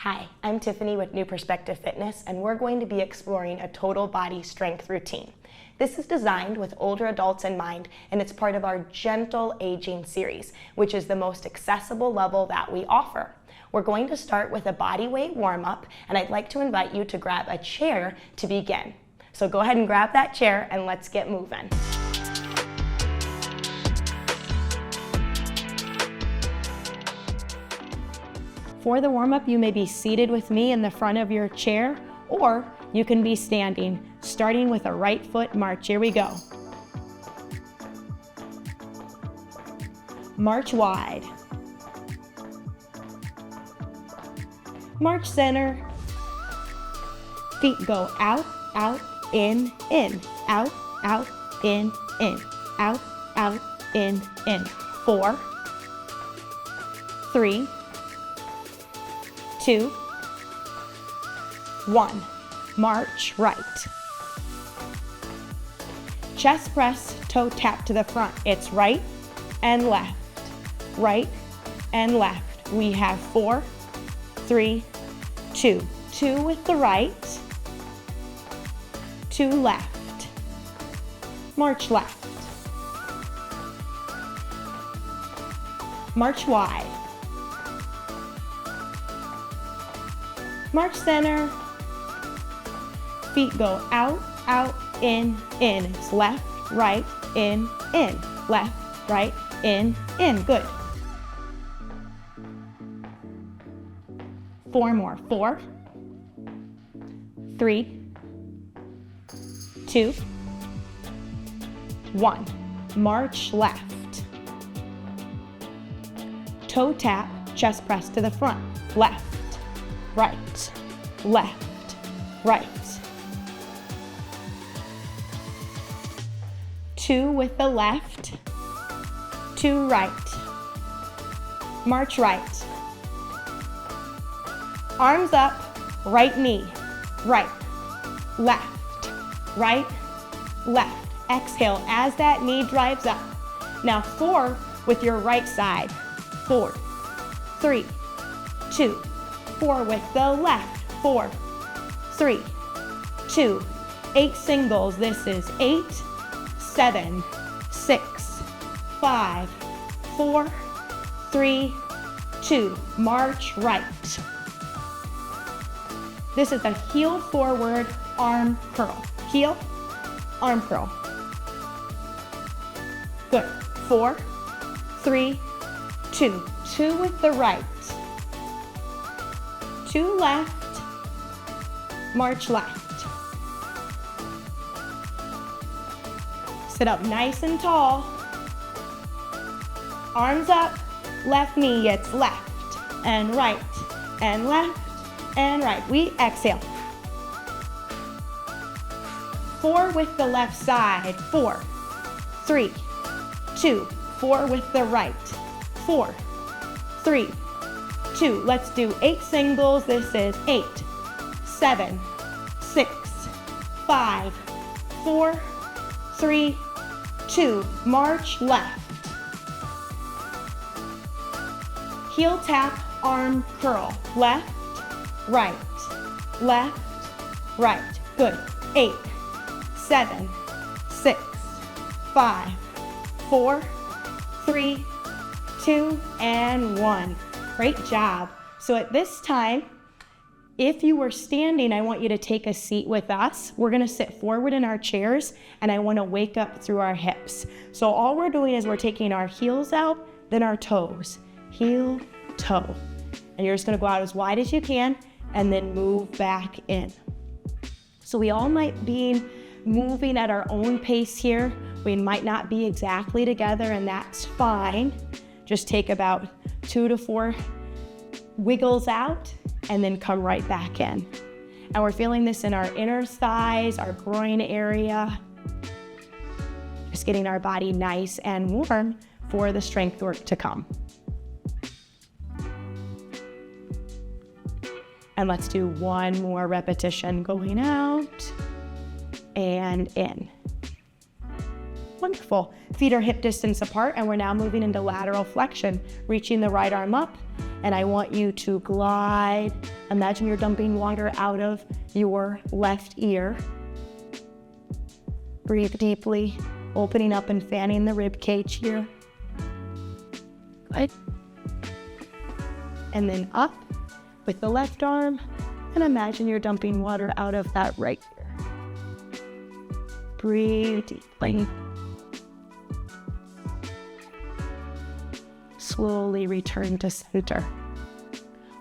Hi, I'm Tiffany with New Perspective Fitness, and we're going to be exploring a total body strength routine. This is designed with older adults in mind, and it's part of our Gentle Aging series, which is the most accessible level that we offer. We're going to start with a body weight warm-up, and I'd like to invite you to grab a chair to begin. So go ahead and grab that chair and let's get moving. For the warm-up, you may be seated with me in the front of your chair, or you can be standing, starting with a right foot march. Here we go. March wide. March center. Feet go out, out, in, out, out, in, out, out, in. 4, 3, 2, 1. March right. Chest press, toe tap to the front. It's right and left, right and left. We have 4, 3, 2. 2 with the right, 2 left. March left. March wide. March center. Feet go out, out, in. It's left, right, in. Left, right, in. Good. 4 more. 4, 3, 2, 1. March left. Toe tap, chest press to the front. Left, right, left, right. 2 with the left, 2 right. March right. Arms up, right knee, right, left, right, left. Exhale as that knee drives up. Now 4 with your right side. 4, 3, 2, 4 with the left. 4, 3, 2, 8 singles. This is 8, 7, 6, 5, 4, 3, 2. March right. This is a heel forward arm curl. Heel, arm curl. Good. 4, 3, 2. 2 with the right. 2 left. March left. Sit up nice and tall. Arms up, left knee, it's left and right and left and right. We exhale. 4 with the left side. 4, 3, 2. 4 with the right. 4, 3, 2. Let's do 8 singles. This is 8, 7, 6, 5, 4, 3, 2. March left. Heel tap, arm curl. Left, right, left, right. Good. 8, 7, 6, 5, 4, 3, 2, and 1. Great job. So at this time, if you were standing, I want you to take a seat with us. We're gonna sit forward in our chairs, and I wanna wake up through our hips. So all we're doing is we're taking our heels out, then our toes. Heel, toe. And you're just gonna go out as wide as you can, and then move back in. So we all might be moving at our own pace here. We might not be exactly together, and that's fine. Just take about 2 to 4 wiggles out, and then come right back in. And we're feeling this in our inner thighs, our groin area. Just getting our body nice and warm for the strength work to come. And let's do 1 more repetition, going out and in. Wonderful. Feet are hip distance apart, and we're now moving into lateral flexion, reaching the right arm up and I want you to glide. Imagine you're dumping water out of your left ear. Breathe deeply, opening up and fanning the rib cage here. Good. And then up with the left arm, and imagine you're dumping water out of that right ear. Breathe deeply. Slowly return to center.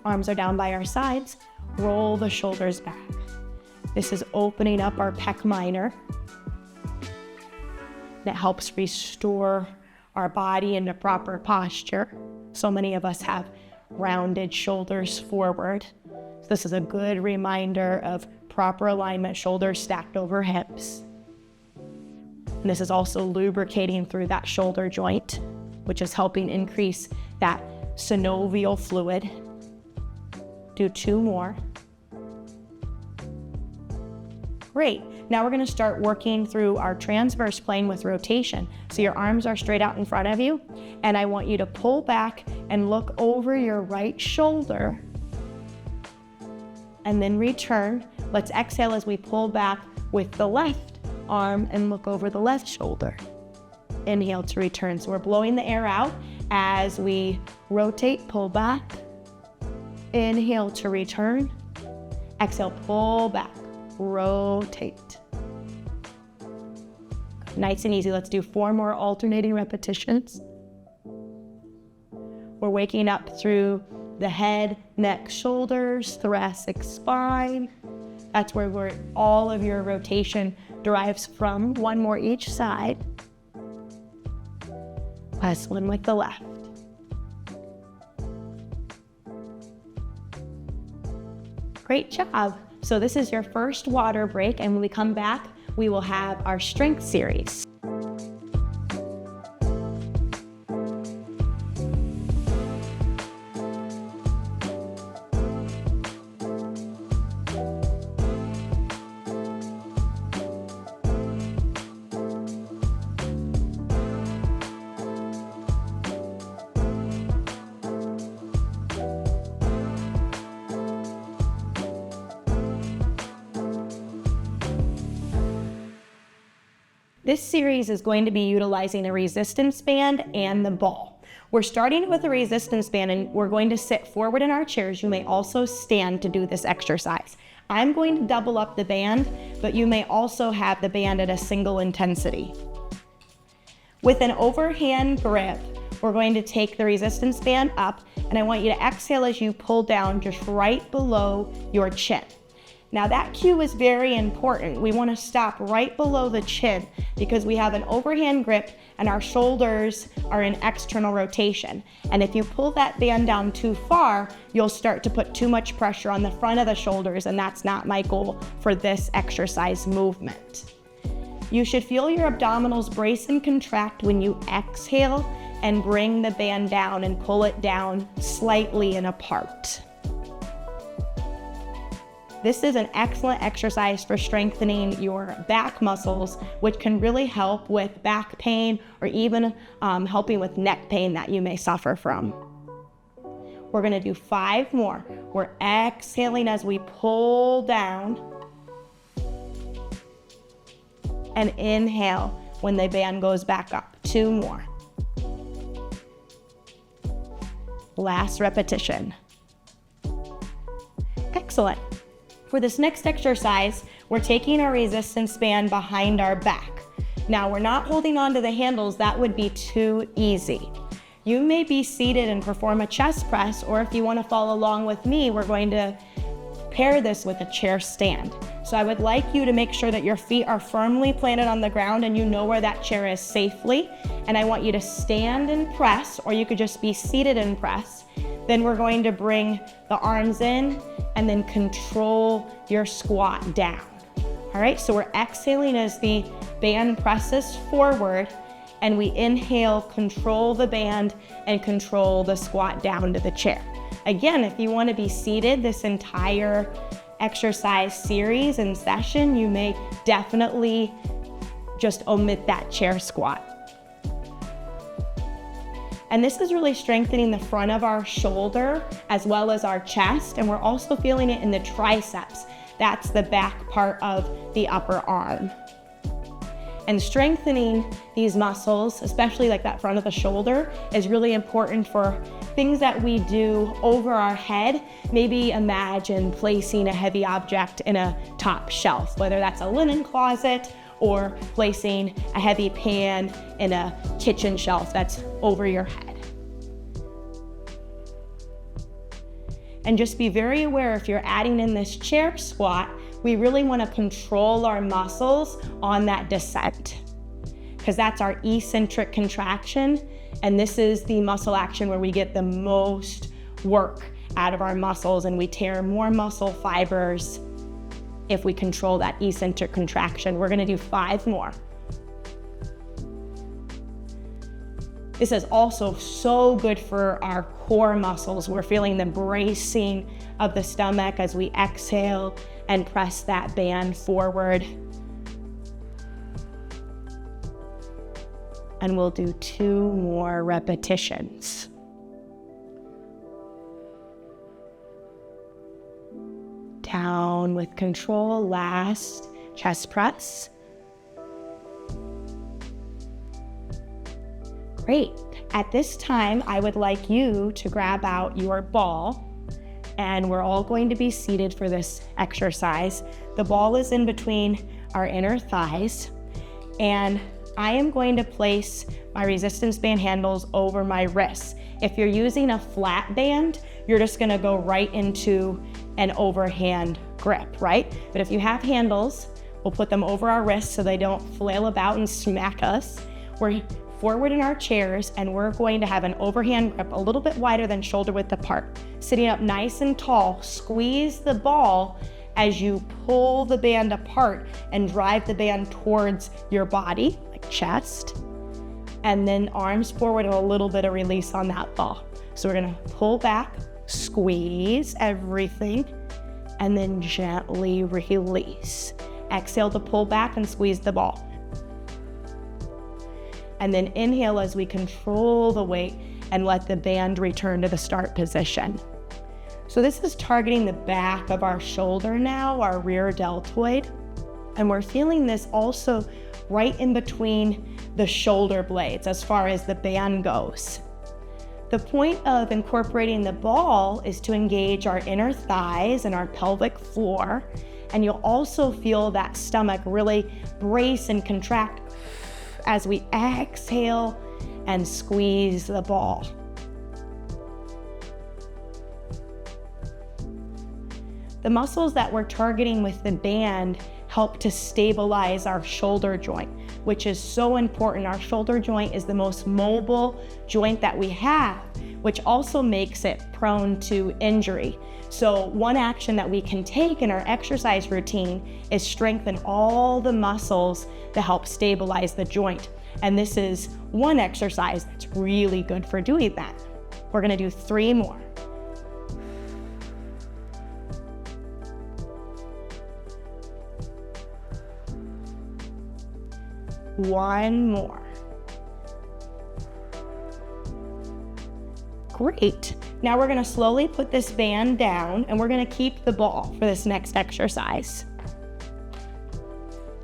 Arms are down by our sides. Roll the shoulders back. This is opening up our pec minor. That helps restore our body into proper posture. So many of us have rounded shoulders forward. So this is a good reminder of proper alignment, shoulders stacked over hips. And this is also lubricating through that shoulder joint, which is helping increase that synovial fluid. Do 2 more. Great. Now we're going to start working through our transverse plane with rotation. So your arms are straight out in front of you, and I want you to pull back and look over your right shoulder, and then return. Let's exhale as we pull back with the left arm and look over the left shoulder. Inhale to return. So we're blowing the air out as we rotate, pull back. Inhale to return. Exhale, pull back, rotate. Nice and easy. Let's do 4 more alternating repetitions. We're waking up through the head, neck, shoulders, thoracic spine. That's where all of your rotation derives from. 1 more each side. Last one with the left. Great job. So this is your first water break, and when we come back, we will have our strength series. This series is going to be utilizing a resistance band and the ball. We're starting with a resistance band, and we're going to sit forward in our chairs. You may also stand to do this exercise. I'm going to double up the band, but you may also have the band at a single intensity. With an overhand grip, we're going to take the resistance band up, and I want you to exhale as you pull down just right below your chin. Now that cue is very important. We want to stop right below the chin because we have an overhand grip and our shoulders are in external rotation. And if you pull that band down too far, you'll start to put too much pressure on the front of the shoulders, and that's not my goal for this exercise movement. You should feel your abdominals brace and contract when you exhale and bring the band down and pull it down slightly and apart. This is an excellent exercise for strengthening your back muscles, which can really help with back pain or even helping with neck pain that you may suffer from. We're going to do 5 more. We're exhaling as we pull down and inhale when the band goes back up. 2 more. Last repetition. Excellent. For this next exercise, we're taking our resistance band behind our back. Now, we're not holding on to the handles. That would be too easy. You may be seated and perform a chest press, or if you want to follow along with me, we're going to pair this with a chair stand. So I would like you to make sure that your feet are firmly planted on the ground and you know where that chair is safely. And I want you to stand and press, or you could just be seated and press. Then we're going to bring the arms in and then control your squat down. All right, so we're exhaling as the band presses forward, and we inhale, control the band, and control the squat down to the chair. Again, if you want to be seated this entire exercise series and session, you may definitely just omit that chair squat. And this is really strengthening the front of our shoulder as well as our chest. And we're also feeling it in the triceps. That's the back part of the upper arm. And strengthening these muscles, especially like that front of the shoulder, is really important for things that we do over our head. Maybe imagine placing a heavy object in a top shelf, whether that's a linen closet or placing a heavy pan in a kitchen shelf that's over your head. And just be very aware if you're adding in this chair squat, we really want to control our muscles on that descent, because that's our eccentric contraction. And this is the muscle action where we get the most work out of our muscles, and we tear more muscle fibers if we control that eccentric contraction. We're gonna do 5 more. This is also so good for our core muscles. We're feeling the bracing of the stomach as we exhale and press that band forward. And we'll do 2 more repetitions. Down with control, last chest press. Great. At this time, I would like you to grab out your ball, and we're all going to be seated for this exercise. The ball is in between our inner thighs, and I am going to place my resistance band handles over my wrists. If you're using a flat band, you're just gonna go right into an overhand grip, right? But if you have handles, we'll put them over our wrists so they don't flail about and smack us. We're forward in our chairs, and we're going to have an overhand grip a little bit wider than shoulder width apart. Sitting up nice and tall, squeeze the ball as you pull the band apart and drive the band towards your body, like chest, and then arms forward and a little bit of release on that ball. So we're gonna pull back, squeeze everything, and then gently release. Exhale to pull back and squeeze the ball. And then inhale as we control the weight and let the band return to the start position. So this is targeting the back of our shoulder now, our rear deltoid. And we're feeling this also right in between the shoulder blades as far as the band goes. The point of incorporating the ball is to engage our inner thighs and our pelvic floor. And you'll also feel that stomach really brace and contract as we exhale and squeeze the ball. The muscles that we're targeting with the band help to stabilize our shoulder joint, which is so important. Our shoulder joint is the most mobile joint that we have, which also makes it prone to injury. So one action that we can take in our exercise routine is strengthen all the muscles to help stabilize the joint. And this is one exercise that's really good for doing that. We're gonna do 3 more. One more. Great. Now we're gonna slowly put this band down, and we're gonna keep the ball for this next exercise.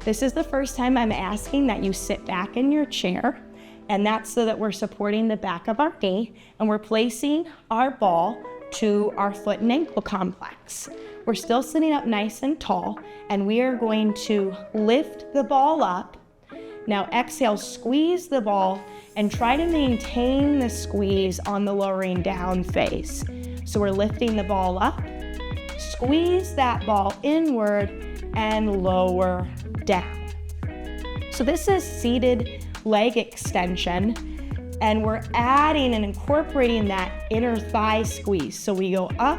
This is the first time I'm asking that you sit back in your chair, and that's so that we're supporting the back of our knee, and we're placing our ball to our foot and ankle complex. We're still sitting up nice and tall, and we are going to lift the ball up. Now exhale, squeeze the ball, and try to maintain the squeeze on the lowering down phase. So we're lifting the ball up, squeeze that ball inward, and lower down. So this is seated leg extension, and we're adding and incorporating that inner thigh squeeze. So we go up,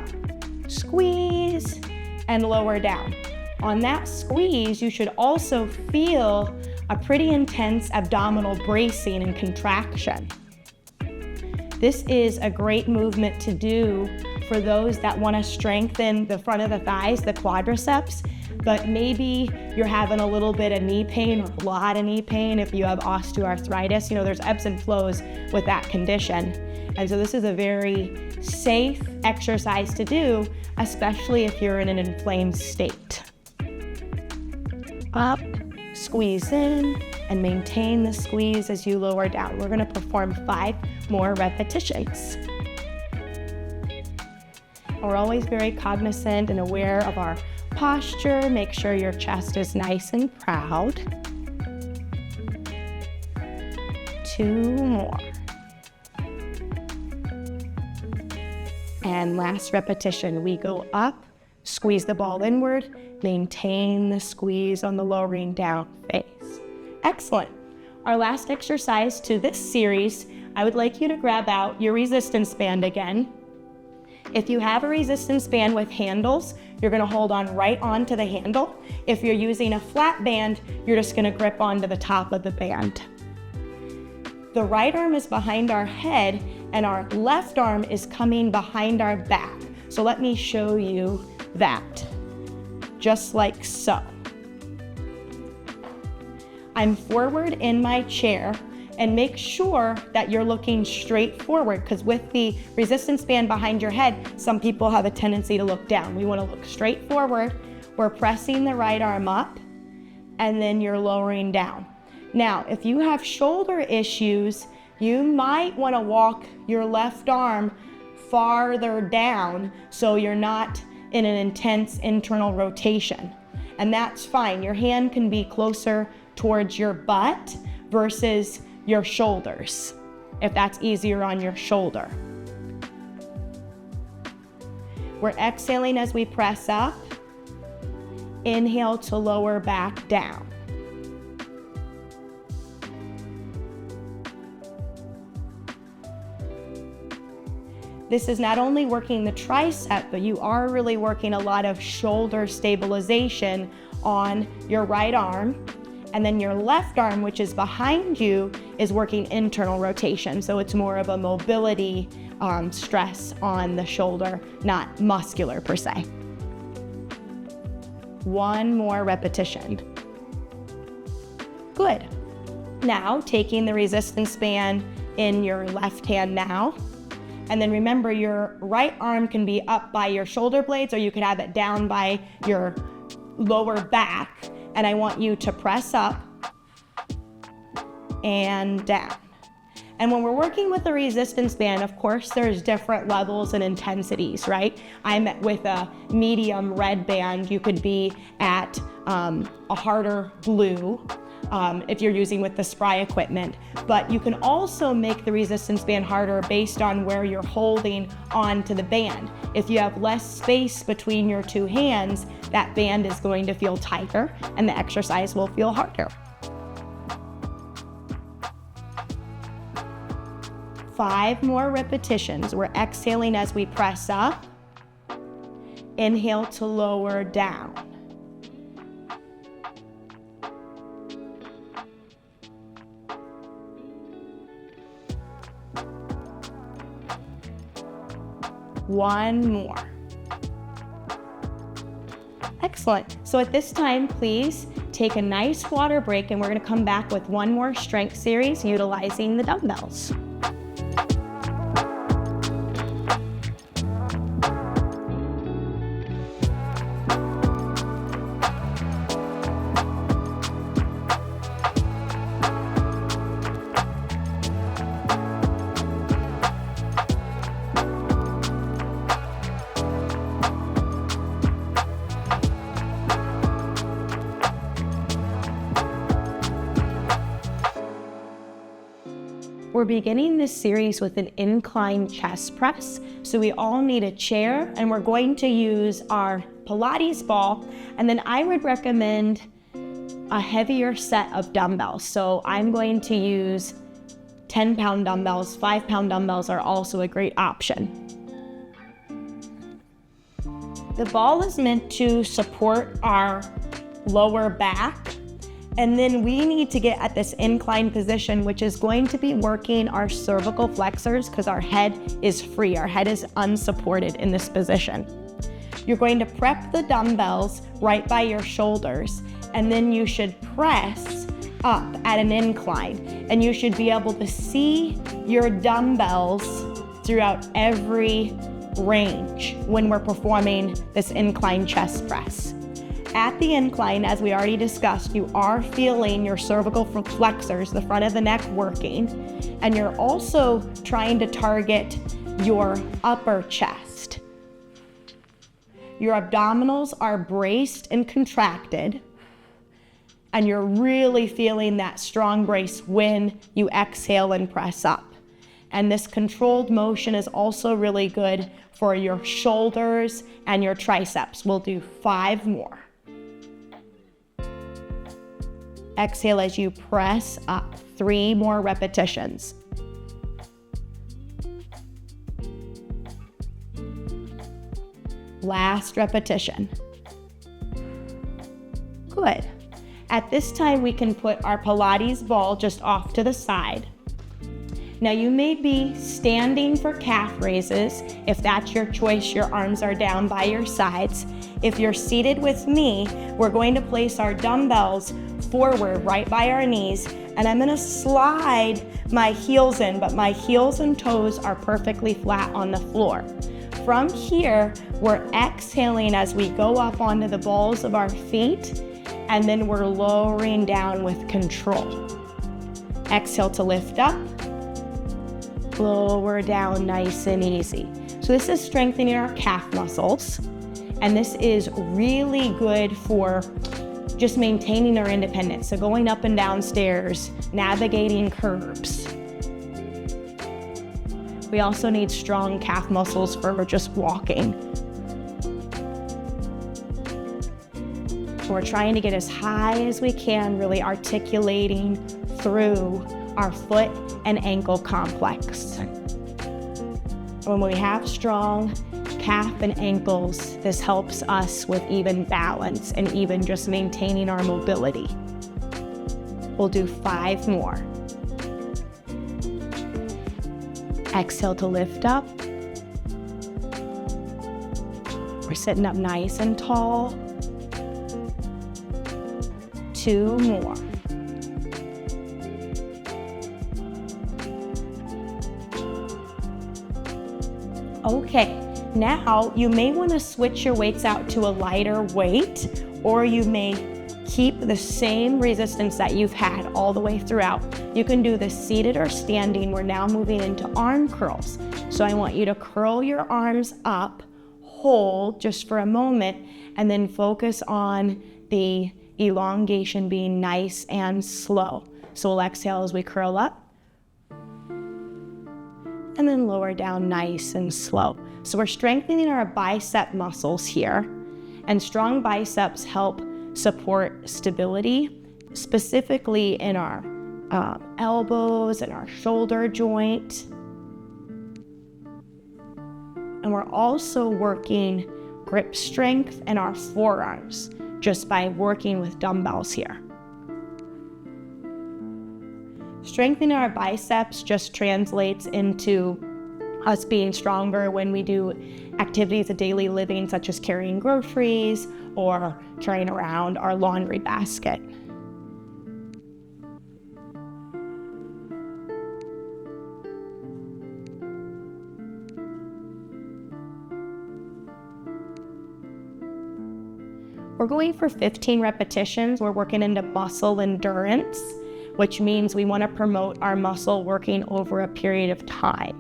squeeze, and lower down. On that squeeze, you should also feel a pretty intense abdominal bracing and contraction. This is a great movement to do for those that want to strengthen the front of the thighs, the quadriceps, but maybe you're having a little bit of knee pain or a lot of knee pain if you have osteoarthritis. There's ebbs and flows with that condition. And so this is a very safe exercise to do, especially if you're in an inflamed state. Up, squeeze in, and maintain the squeeze as you lower down. We're gonna perform 5 more repetitions. We're always very cognizant and aware of our posture. Make sure your chest is nice and proud. 2 more. And last repetition, we go up, squeeze the ball inward, maintain the squeeze on the lowering down face. Excellent. Our last exercise to this series, I would like you to grab out your resistance band again. If you have a resistance band with handles, you're gonna hold on right onto the handle. If you're using a flat band, you're just gonna grip onto the top of the band. The right arm is behind our head and our left arm is coming behind our back. So let me show you that, just like so. I'm forward in my chair, and make sure that you're looking straight forward, because with the resistance band behind your head, some people have a tendency to look down. We want to look straight forward. We're pressing the right arm up, and then you're lowering down. Now, if you have shoulder issues, you might want to walk your left arm farther down so you're not in an intense internal rotation. And that's fine. Your hand can be closer towards your butt versus your shoulders, if that's easier on your shoulder. We're exhaling as we press up. Inhale to lower back down. This is not only working the tricep, but you are really working a lot of shoulder stabilization on your right arm. And then your left arm, which is behind you, is working internal rotation. So it's more of a mobility stress on the shoulder, not muscular per se. 1 more repetition. Good. Now, taking the resistance band in your left hand now. And then remember, your right arm can be up by your shoulder blades, or you could have it down by your lower back. And I want you to press up and down. And when we're working with a resistance band, of course, there's different levels and intensities, right? I'm with a medium red band. You could be at a harder blue if you're using with the Spry equipment. But you can also make the resistance band harder based on where you're holding onto the band. If you have less space between your 2 hands, that band is going to feel tighter and the exercise will feel harder. 5 more repetitions. We're exhaling as we press up. Inhale to lower down. One more. Excellent. So at this time, please take a nice water break, and we're going to come back with 1 more strength series utilizing the dumbbells. We're beginning this series with an incline chest press. So we all need a chair, and we're going to use our Pilates ball. And then I would recommend a heavier set of dumbbells. So I'm going to use 10-pound dumbbells. 5-pound dumbbells are also a great option. The ball is meant to support our lower back. And then we need to get at this inclined position, which is going to be working our cervical flexors because our head is free. Our head is unsupported in this position. You're going to prep the dumbbells right by your shoulders, and then you should press up at an incline, and you should be able to see your dumbbells throughout every range when we're performing this incline chest press. At the incline, as we already discussed, you are feeling your cervical flexors, the front of the neck working, and you're also trying to target your upper chest. Your abdominals are braced and contracted, and you're really feeling that strong brace when you exhale and press up. And this controlled motion is also really good for your shoulders and your triceps. We'll do 5 more. Exhale as you press up. 3 more repetitions. Last repetition. Good. At this time, we can put our Pilates ball just off to the side. Now you may be standing for calf raises. If that's your choice, your arms are down by your sides. If you're seated with me, we're going to place our dumbbells forward right by our knees, and I'm gonna slide my heels in, but my heels and toes are perfectly flat on the floor. From here, we're exhaling as we go up onto the balls of our feet, and then we're lowering down with control. Exhale to lift up. Lower down nice and easy. So this is strengthening our calf muscles, and this is really good for just maintaining our independence. So going up and down stairs, navigating curbs. We also need strong calf muscles for just walking. So we're trying to get as high as we can, really articulating through our foot and ankle complex. When we have strong calf and ankles, this helps us with even balance and even just maintaining our mobility. We'll do 5 more. Exhale to lift up. We're sitting up nice and tall. 2 more. Okay, now you may want to switch your weights out to a lighter weight, or you may keep the same resistance that you've had all the way throughout. You can do this seated or standing. We're now moving into arm curls. So I want you to curl your arms up, hold just for a moment, and then focus on the elongation being nice and slow. So we'll exhale as we curl up, and then lower down nice and slow. So we're strengthening our bicep muscles here, and strong biceps help support stability, specifically in our elbows and our shoulder joint. And we're also working grip strength in our forearms just by working with dumbbells here. Strengthening our biceps just translates into us being stronger when we do activities of daily living, such as carrying groceries or carrying around our laundry basket. We're going for 15 repetitions. We're working into muscle endurance, which means we want to promote our muscle working over a period of time.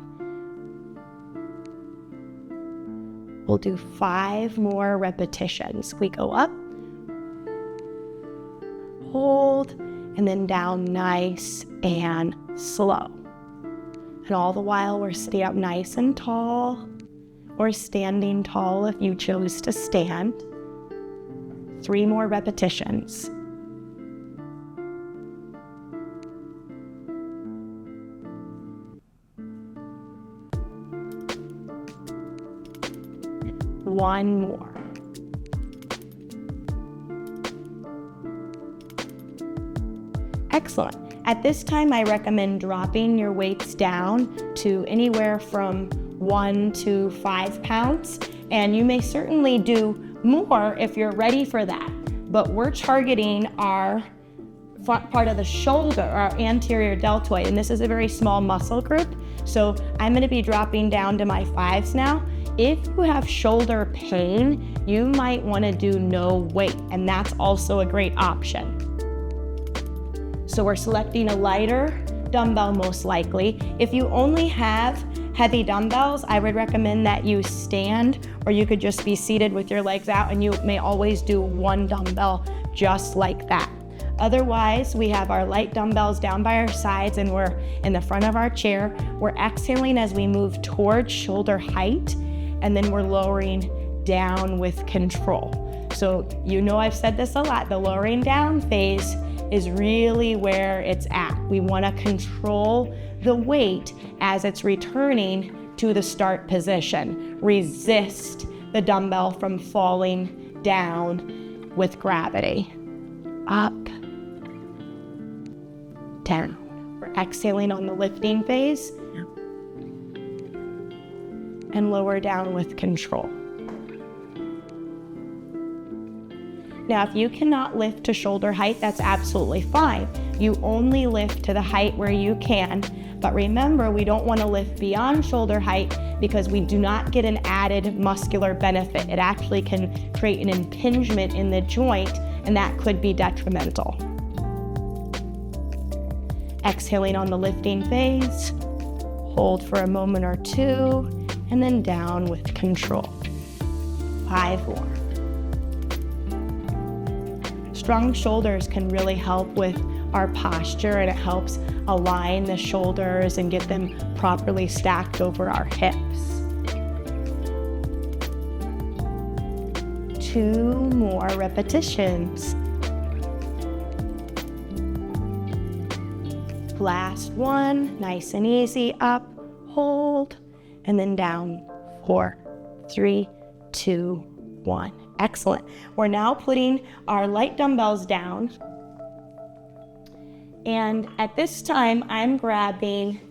We'll do 5 more repetitions. We go up, hold, and then down nice and slow. And all the while we're sitting up nice and tall, or standing tall if you chose to stand. 3 more repetitions. One more. Excellent. At this time, I recommend dropping your weights down to anywhere from 1 to 5 pounds. And you may certainly do more if you're ready for that. But we're targeting our part of the shoulder, our anterior deltoid, and this is a very small muscle group. So I'm gonna be dropping down to my 5s now. If you have shoulder pain, you might wanna do no weight, and that's also a great option. So we're selecting a lighter dumbbell most likely. If you only have heavy dumbbells, I would recommend that you stand, or you could just be seated with your legs out, and you may always do 1 dumbbell just like that. Otherwise, we have our light dumbbells down by our sides and we're in the front of our chair. We're exhaling as we move towards shoulder height, and then we're lowering down with control. So you know I've said this a lot, the lowering down phase is really where it's at. We want to control the weight as it's returning to the start position. Resist the dumbbell from falling down with gravity. Up, down. We're exhaling on the lifting phase and lower down with control. Now, if you cannot lift to shoulder height, that's absolutely fine. You only lift to the height where you can, but remember, we don't want to lift beyond shoulder height because we do not get an added muscular benefit. It actually can create an impingement in the joint, and that could be detrimental. Exhaling on the lifting phase, hold for a moment or 2, and then down with control. 5 more. Strong shoulders can really help with our posture, and it helps align the shoulders and get them properly stacked over our hips. 2 more repetitions. Last one, nice and easy. Up, hold, and then down. 4, 3, 2, 1. Excellent. We're now putting our light dumbbells down. And at this time, I'm grabbing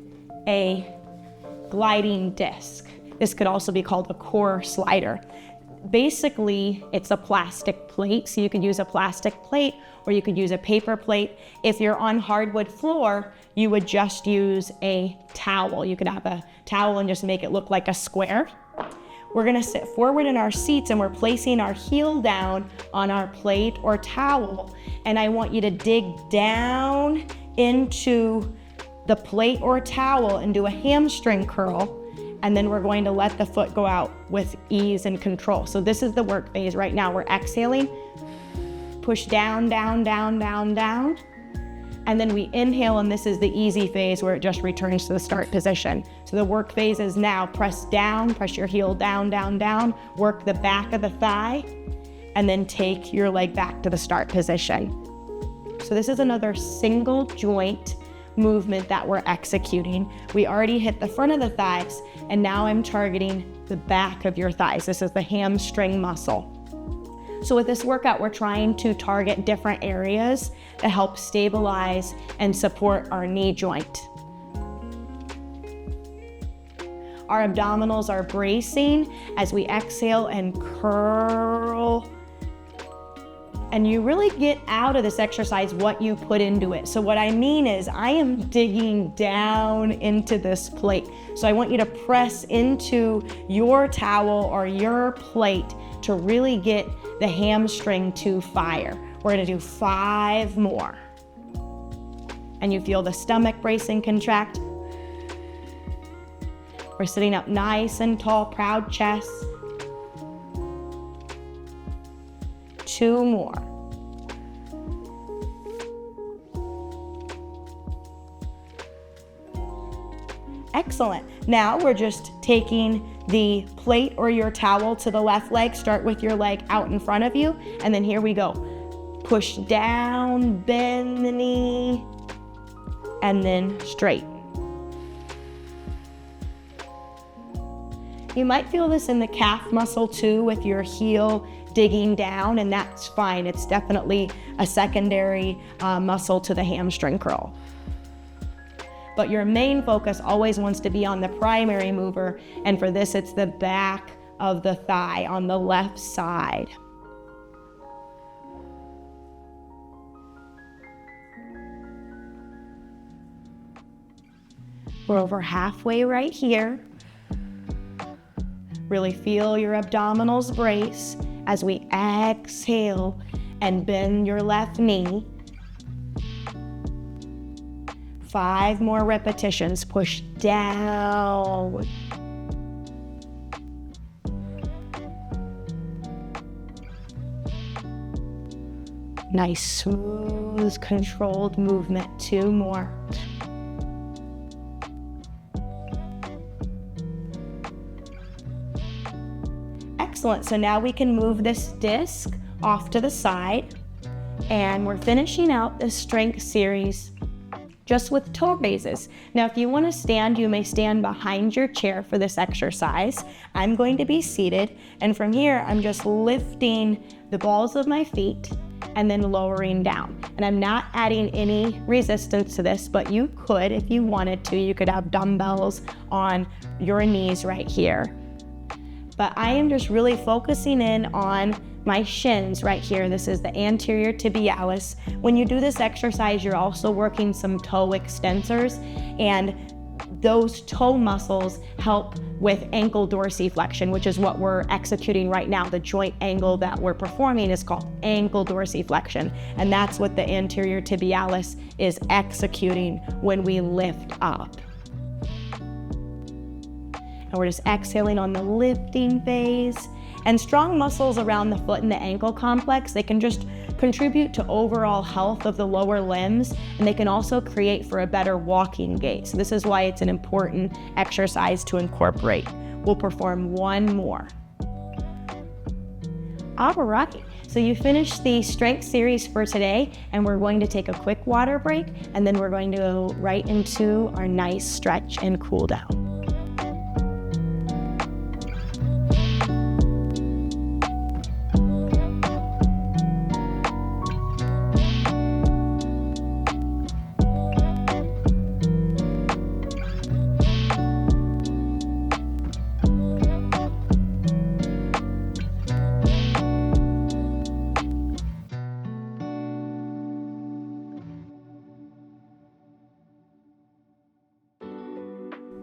a gliding disc. This could also be called a core slider. Basically, it's a plastic plate, so you could use a plastic plate or you could use a paper plate. If you're on hardwood floor, you would just use a towel. You could have a towel and just make it look like a square. We're gonna sit forward in our seats and we're placing our heel down on our plate or towel. And I want you to dig down into the plate or towel and do a hamstring curl. And then we're going to let the foot go out with ease and control. So this is the work phase right now. We're exhaling, push down, down, down, down, down. And then we inhale, and this is the easy phase where it just returns to the start position. So the work phase is now press down, press your heel down, down, down, work the back of the thigh, and then take your leg back to the start position. So this is another single joint movement that we're executing. We already hit the front of the thighs, and now I'm targeting the back of your thighs. This is the hamstring muscle. So with this workout, we're trying to target different areas to help stabilize and support our knee joint. Our abdominals are bracing as we exhale and curl. And you really get out of this exercise what you put into it. So what I mean is I am digging down into this plate. So I want you to press into your towel or your plate to really get the hamstring to fire. We're gonna do 5 more. And you feel the stomach brace and contract. We're sitting up nice and tall, proud chest. 2 more. Excellent. Now we're just taking the plate or your towel to the left leg. Start with your leg out in front of you, and then here we go. Push down, bend the knee, and then straight. You might feel this in the calf muscle too with your heel digging down, and that's fine. It's definitely a secondary muscle to the hamstring curl. but your main focus always wants to be on the primary mover, and for this it's the back of the thigh on the left side. We're over halfway right here. Really feel your abdominals brace as we exhale and bend your left knee. 5 more repetitions. Push down. Nice, smooth, controlled movement. 2 more. Excellent. So now we can move this disc off to the side, and we're finishing out this strength series just with toe raises. Now, if you want to stand, you may stand behind your chair for this exercise. I'm going to be seated, and from here, I'm just lifting the balls of my feet and then lowering down. And I'm not adding any resistance to this, but you could, if you wanted to, you could have dumbbells on your knees right here. But I am just really focusing in on my shins right here. This is the anterior tibialis. When you do this exercise, you're also working some toe extensors, and those toe muscles help with ankle dorsiflexion, which is what we're executing right now. The joint angle that we're performing is called ankle dorsiflexion, and that's what the anterior tibialis is executing when we lift up. And we're just exhaling on the lifting phase. And strong muscles around the foot and the ankle complex, they can just contribute to overall health of the lower limbs, and they can also create for a better walking gait. So this is why it's an important exercise to incorporate. We'll perform 1 more. All right, so you finished the strength series for today, and we're going to take a quick water break, and then we're going to go right into our nice stretch and cool down.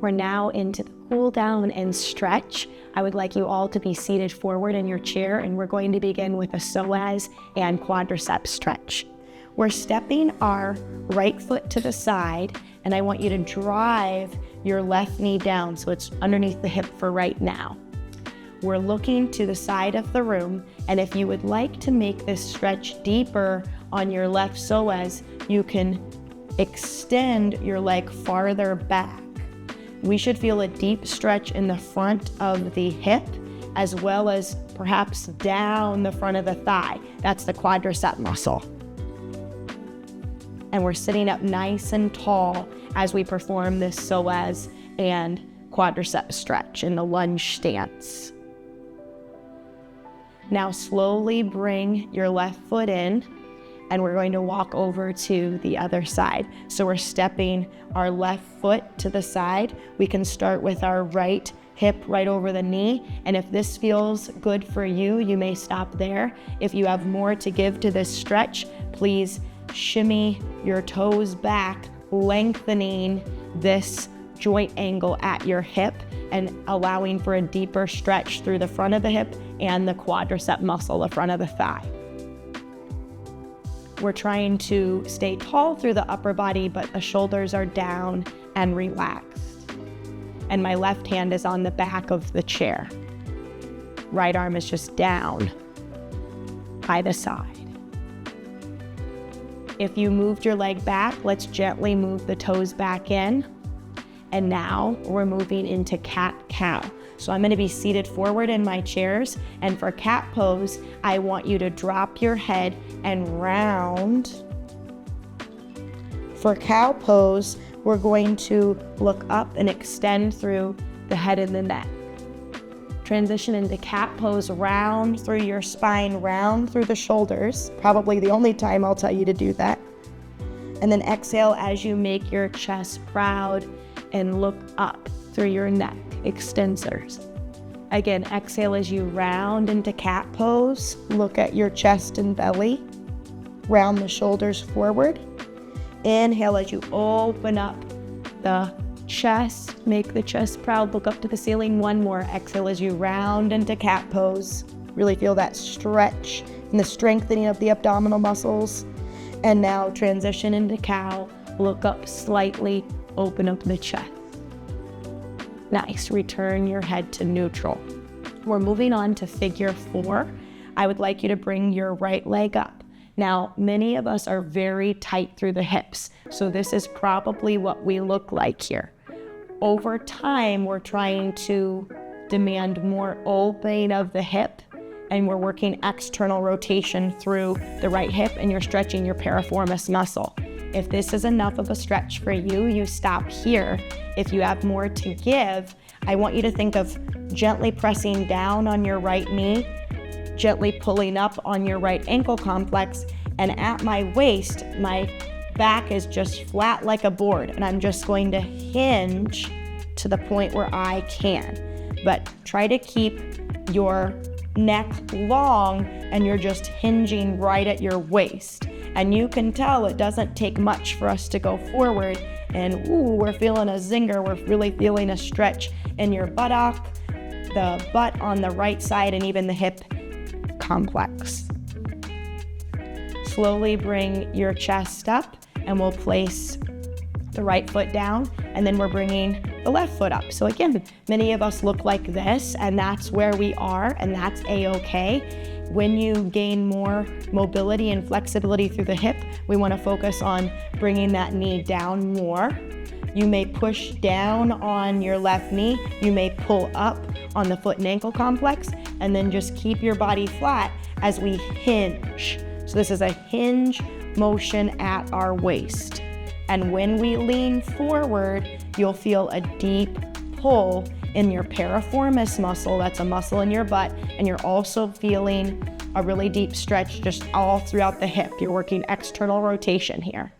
We're now into the cool down and stretch. I would like you all to be seated forward in your chair, and we're going to begin with a psoas and quadricep stretch. We're stepping our right foot to the side, and I want you to drive your left knee down so it's underneath the hip for right now. We're looking to the side of the room, and if you would like to make this stretch deeper on your left psoas, you can extend your leg farther back. We should feel a deep stretch in the front of the hip, as well as perhaps down the front of the thigh. That's the quadricep muscle. And we're sitting up nice and tall as we perform this psoas and quadricep stretch in the lunge stance. Now slowly bring your left foot in, and we're going to walk over to the other side. So we're stepping our left foot to the side. We can start with our right hip right over the knee, and if this feels good for you, you may stop there. If you have more to give to this stretch, please shimmy your toes back, lengthening this joint angle at your hip and allowing for a deeper stretch through the front of the hip and the quadricep muscle, the front of the thigh. We're trying to stay tall through the upper body, but the shoulders are down and relaxed. And my left hand is on the back of the chair. Right arm is just down by the side. If you moved your leg back, let's gently move the toes back in. And now we're moving into cat-cow. So I'm going to be seated forward in my chairs, and for cat pose, I want you to drop your head and round. For cow pose, we're going to look up and extend through the head and the neck. Transition into cat pose, round through your spine, round through the shoulders. Probably the only time I'll tell you to do that. And then exhale as you make your chest proud and look up through your neck extensors. Again, exhale as you round into cat pose. Look at your chest and belly. Round the shoulders forward. Inhale as you open up the chest. Make the chest proud. Look up to the ceiling. One more. Exhale as you round into cat pose. Really feel that stretch and the strengthening of the abdominal muscles. And now transition into cow. Look up slightly. Open up the chest. Nice. Return your head to neutral. We're moving on to figure 4. I would like you to bring your right leg up. Now, many of us are very tight through the hips, so this is probably what we look like here. Over time, we're trying to demand more opening of the hip, and we're working external rotation through the right hip, and you're stretching your piriformis muscle. If this is enough of a stretch for you, you stop here. If you have more to give, I want you to think of gently pressing down on your right knee, gently pulling up on your right ankle complex, and at my waist, my back is just flat like a board, and I'm just going to hinge to the point where I can. But try to keep your neck long, and you're just hinging right at your waist. And you can tell it doesn't take much for us to go forward, and ooh, we're feeling a zinger. We're really feeling a stretch in your buttock, the butt on the right side, and even the hip complex. Slowly bring your chest up, and we'll place the right foot down, and then we're bringing the left foot up. So again, many of us look like this, and that's where we are, and that's a-okay. When you gain more mobility and flexibility through the hip, we want to focus on bringing that knee down more. You may push down on your left knee. You may pull up on the foot and ankle complex, and then just keep your body flat as we hinge. So this is a hinge motion at our waist. And when we lean forward, you'll feel a deep pull in your piriformis muscle. That's a muscle in your butt. And you're also feeling a really deep stretch just all throughout the hip. You're working external rotation here.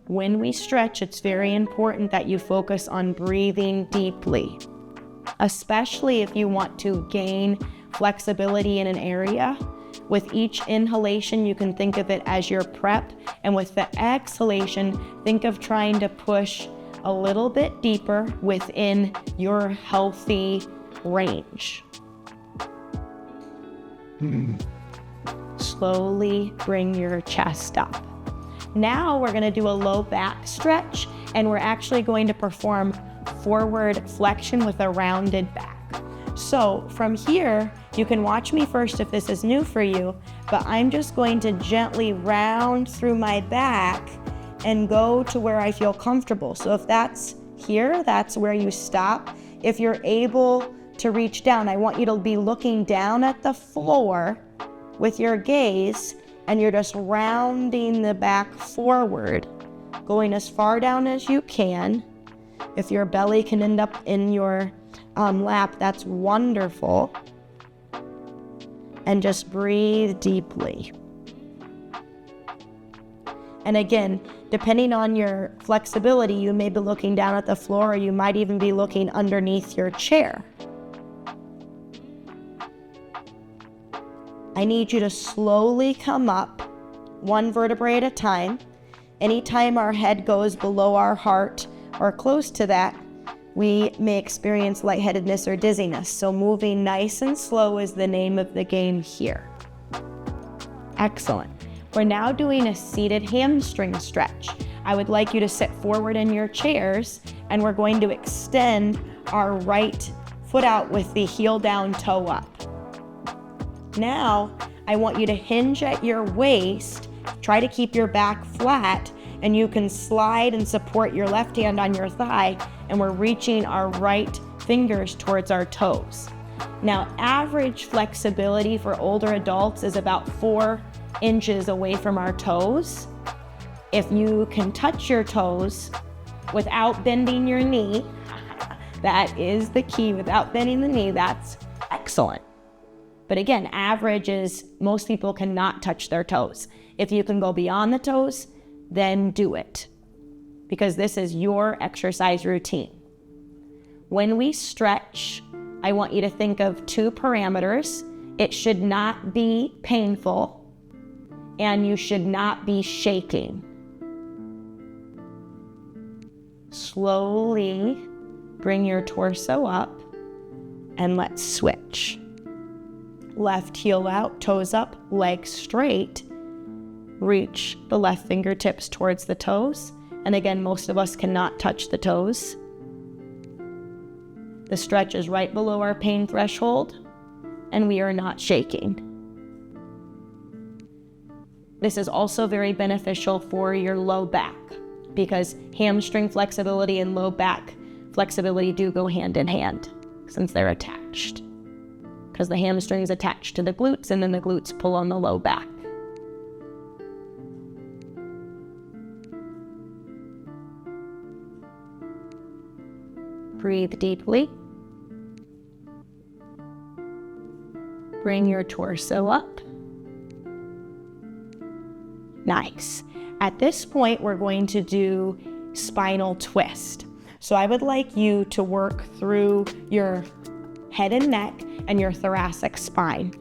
When we stretch, it's very important that you focus on breathing deeply, especially if you want to gain flexibility in an area. With each inhalation, you can think of it as your prep. And with the exhalation, think of trying to push a little bit deeper within your healthy range. Slowly bring your chest up. Now we're going to do a low back stretch, and we're actually going to perform forward flexion with a rounded back. So from here, you can watch me first if this is new for you, but I'm just going to gently round through my back and go to where I feel comfortable. So if that's here, that's where you stop. If you're able to reach down, I want you to be looking down at the floor with your gaze, and you're just rounding the back forward, going as far down as you can. If your belly can end up in your lap, that's wonderful. And just breathe deeply. And again, depending on your flexibility, you may be looking down at the floor, or you might even be looking underneath your chair. I need you to slowly come up, one vertebrae at a time. Anytime our head goes below our heart or close to that, we may experience lightheadedness or dizziness. So moving nice and slow is the name of the game here. Excellent. We're now doing a seated hamstring stretch. I would like you to sit forward in your chairs, and we're going to extend our right foot out with the heel down, toe up. Now, I want you to hinge at your waist, try to keep your back flat, and you can slide and support your left hand on your thigh, and we're reaching our right fingers towards our toes. Now, average flexibility for older adults is about 4 inches away from our toes. If you can touch your toes without bending your knee, that is the key. Without bending the knee, that's excellent. But again, average is most people cannot touch their toes. If you can go beyond the toes, then do it, because this is your exercise routine. When we stretch, I want you to think of 2 parameters. It should not be painful, and you should not be shaking. Slowly bring your torso up, and let's switch. Left heel out, toes up, legs straight. Reach the left fingertips towards the toes. And again, most of us cannot touch the toes. The stretch is right below our pain threshold, and we are not shaking. This is also very beneficial for your low back, because hamstring flexibility and low back flexibility do go hand in hand since they're attached. Because the hamstring is attached to the glutes, and then the glutes pull on the low back. Breathe deeply. Bring your torso up. Nice. At this point, we're going to do spinal twist. So I would like you to work through your head and neck and your thoracic spine.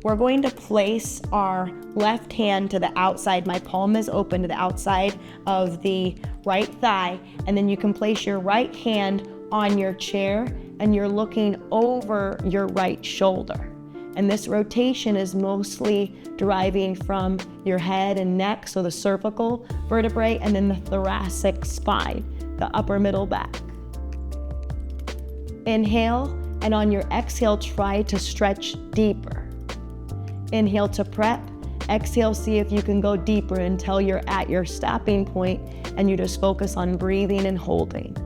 We're going to place our left hand to the outside. My palm is open to the outside of the right thigh, and then you can place your right hand on your chair, and you're looking over your right shoulder. And this rotation is mostly deriving from your head and neck, so the cervical vertebrae, and then the thoracic spine, the upper middle back. Inhale, and on your exhale, try to stretch deeper. Inhale to prep. Exhale, see if you can go deeper until you're at your stopping point, and you just focus on breathing and holding.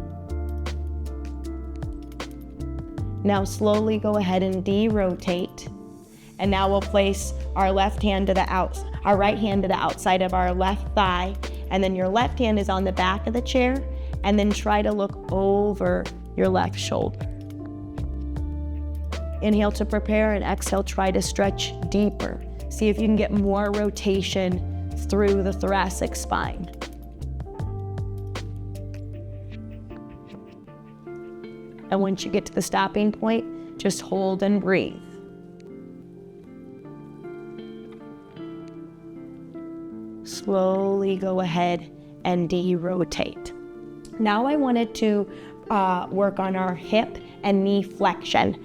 Now slowly go ahead and de-rotate. And now we'll place our right hand to the outside of our left thigh, and then your left hand is on the back of the chair, and then try to look over your left shoulder. Inhale to prepare, and exhale, try to stretch deeper. See if you can get more rotation through the thoracic spine. And once you get to the stopping point, just hold and breathe. Slowly go ahead and de-rotate. Now I wanted to work on our hip and knee flexion.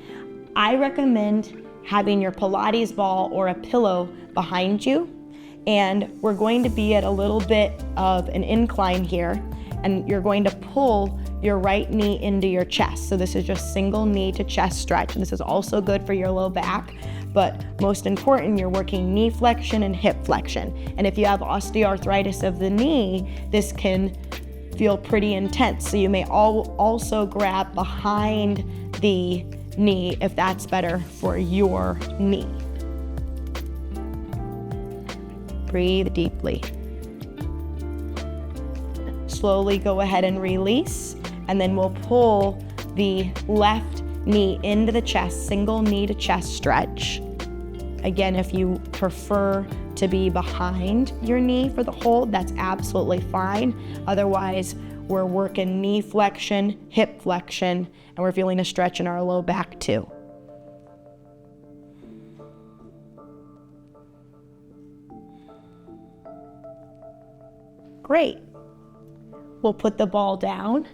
I recommend having your Pilates ball or a pillow behind you, and we're going to be at a little bit of an incline here, and you're going to pull your right knee into your chest. So this is just single knee to chest stretch, and this is also good for your low back, but most important, you're working knee flexion and hip flexion. And if you have osteoarthritis of the knee, this can feel pretty intense. So you may also grab behind the knee if that's better for your knee. Breathe deeply. Slowly go ahead and release, and then we'll pull the left knee into the chest, single knee to chest stretch. Again, if you prefer to be behind your knee for the hold, that's absolutely fine. Otherwise, we're working knee flexion, hip flexion, and we're feeling a stretch in our low back too. Great. We'll put the ball down,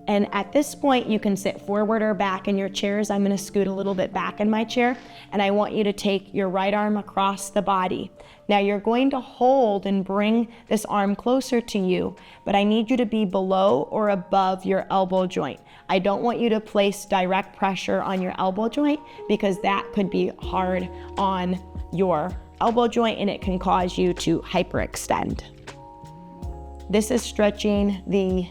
and at this point you can sit forward or back in your chairs. I'm going to scoot a little bit back in my chair, and I want you to take your right arm across the body. Now you're going to hold and bring this arm closer to you, but I need you to be below or above your elbow joint. I don't want you to place direct pressure on your elbow joint, because that could be hard on your elbow joint and it can cause you to hyperextend. This is stretching the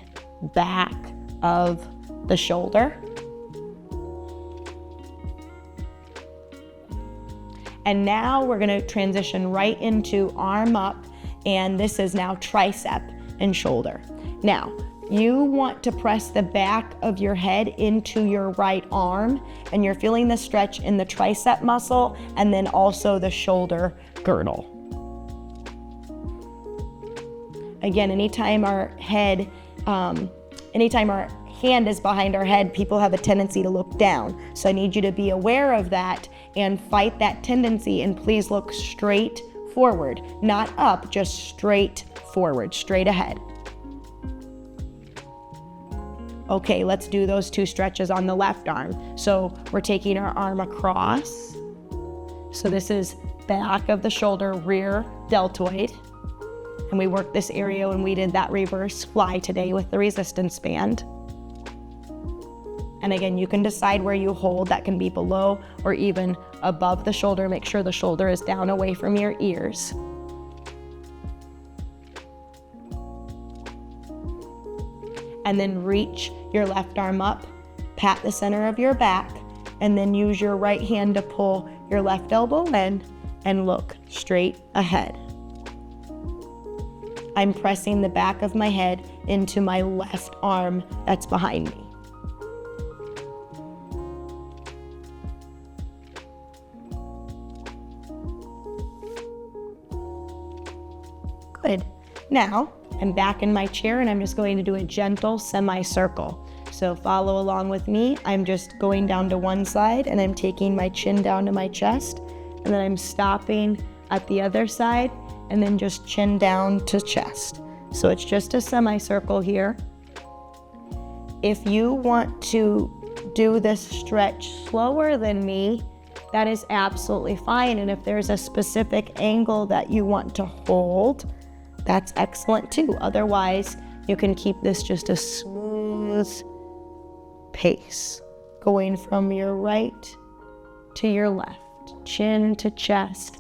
back of the shoulder. And now we're going to transition right into arm up, and this is now tricep and shoulder. Now, you want to press the back of your head into your right arm, and you're feeling the stretch in the tricep muscle and then also the shoulder girdle. Again, anytime our hand is behind our head, people have a tendency to look down. So I need you to be aware of that and fight that tendency, and please look straight forward, not up, just straight forward, straight ahead. Okay, let's do those 2 stretches on the left arm. So we're taking our arm across. So this is back of the shoulder, rear deltoid. And we worked this area when we did that reverse fly today with the resistance band. And again, you can decide where you hold. That can be below or even above the shoulder. Make sure the shoulder is down away from your ears. And then reach your left arm up, pat the center of your back, and then use your right hand to pull your left elbow in and look straight ahead. I'm pressing the back of my head into my left arm that's behind me. Good. Now, I'm back in my chair and I'm just going to do a gentle semicircle. So follow along with me. I'm just going down to one side and I'm taking my chin down to my chest, and then I'm stopping at the other side and then just chin down to chest. So it's just a semicircle here. If you want to do this stretch slower than me, that is absolutely fine. And if there's a specific angle that you want to hold, that's excellent too. Otherwise, you can keep this just a smooth pace, going from your right to your left, chin to chest.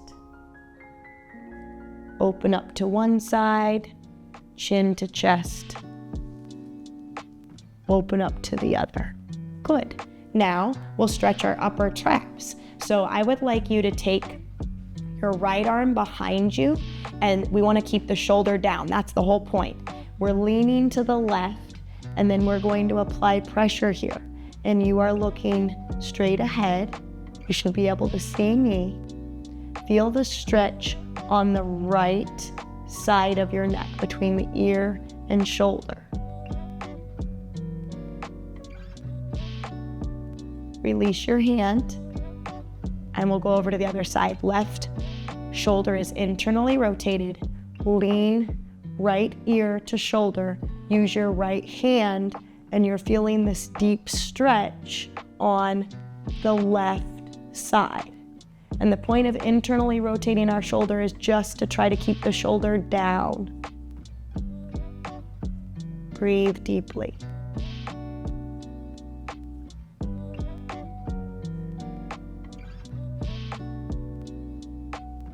Open up to one side, chin to chest. Open up to the other. Good. Now we'll stretch our upper traps. So I would like you to take your right arm behind you, and we want to keep the shoulder down. That's the whole point. We're leaning to the left, and then we're going to apply pressure here. And you are looking straight ahead. You should be able to see me. Feel the stretch on the right side of your neck, between the ear and shoulder. Release your hand, and we'll go over to the other side. Left shoulder is internally rotated. Lean right ear to shoulder. Use your right hand, and you're feeling this deep stretch on the left side. And the point of internally rotating our shoulder is just to try to keep the shoulder down. Breathe deeply.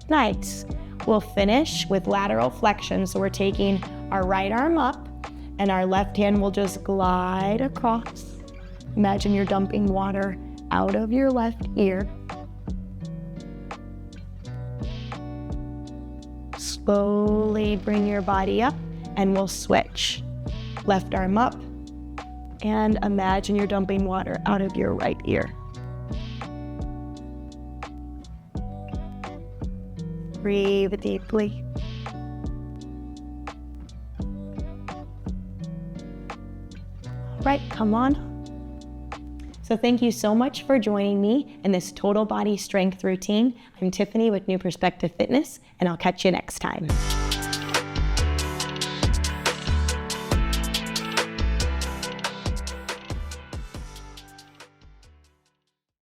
Nice. We'll finish with lateral flexion. So we're taking our right arm up, and our left hand will just glide across. Imagine you're dumping water out of your left ear. Slowly bring your body up, and we'll switch. Left arm up, and imagine you're dumping water out of your right ear. Breathe deeply. All right, come on. So thank you so much for joining me in this total body strength routine. I'm Tiffany with New Perspective Fitness, and I'll catch you next time.